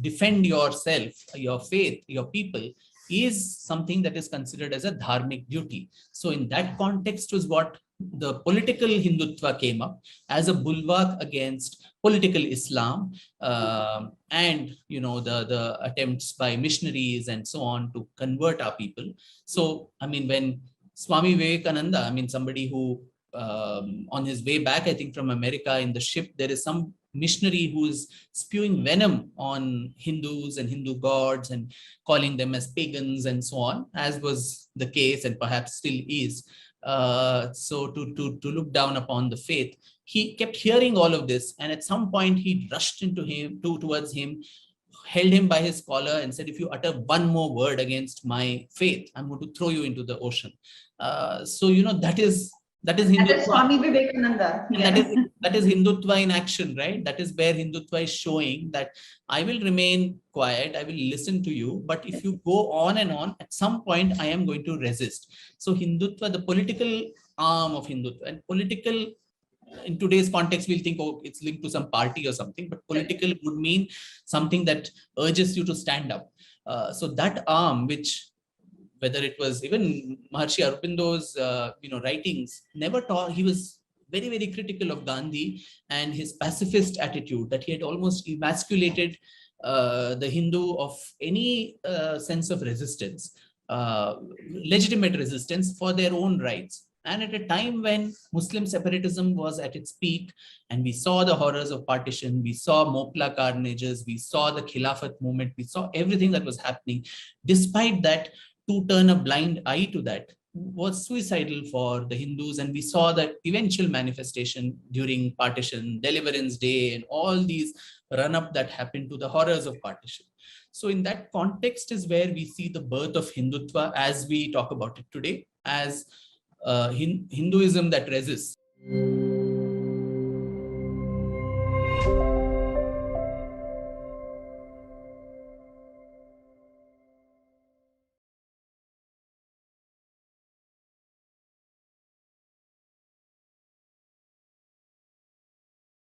defend yourself, your faith, your people, is something that is considered as a dharmic duty. So in that context was what the political Hindutva came up as a bulwark against political Islam, and the attempts by missionaries and so on to convert our people. So I mean, when Swami Vivekananda, I mean, somebody who on his way back, I think from America in the ship, there is some missionary who is spewing venom on Hindus and Hindu gods and calling them as pagans and so on, as was the case and perhaps still is. So to look down upon the faith, he kept hearing all of this, and at some point he rushed towards him, held him by his collar and said, if you utter one more word against my faith, I'm going to throw you into the ocean. So that is Hindutva. That is Swami Vivekananda. Yeah. That is Hindutva in action, right? That is where Hindutva is showing that I will remain quiet, I will listen to you, but if you go on and on, at some point I am going to resist. So Hindutva, the political arm of Hindutva, and political in today's context, we'll think, oh, it's linked to some party or something, but political would mean something that urges you to stand up. So that arm, which, whether it was even Maharshi Aurobindo's, writings, never taught, he was very, very critical of Gandhi and his pacifist attitude, that he had almost emasculated the Hindu of any sense of resistance, legitimate resistance for their own rights. And at a time when Muslim separatism was at its peak, and we saw the horrors of partition, we saw Mopla carnages, we saw the Khilafat movement, we saw everything that was happening. Despite that, to turn a blind eye to that was suicidal for the Hindus. And we saw that eventual manifestation during partition, Deliverance Day, and all these run-up that happened to the horrors of partition. So in that context is where we see the birth of Hindutva as we talk about it today, as Hinduism that resists.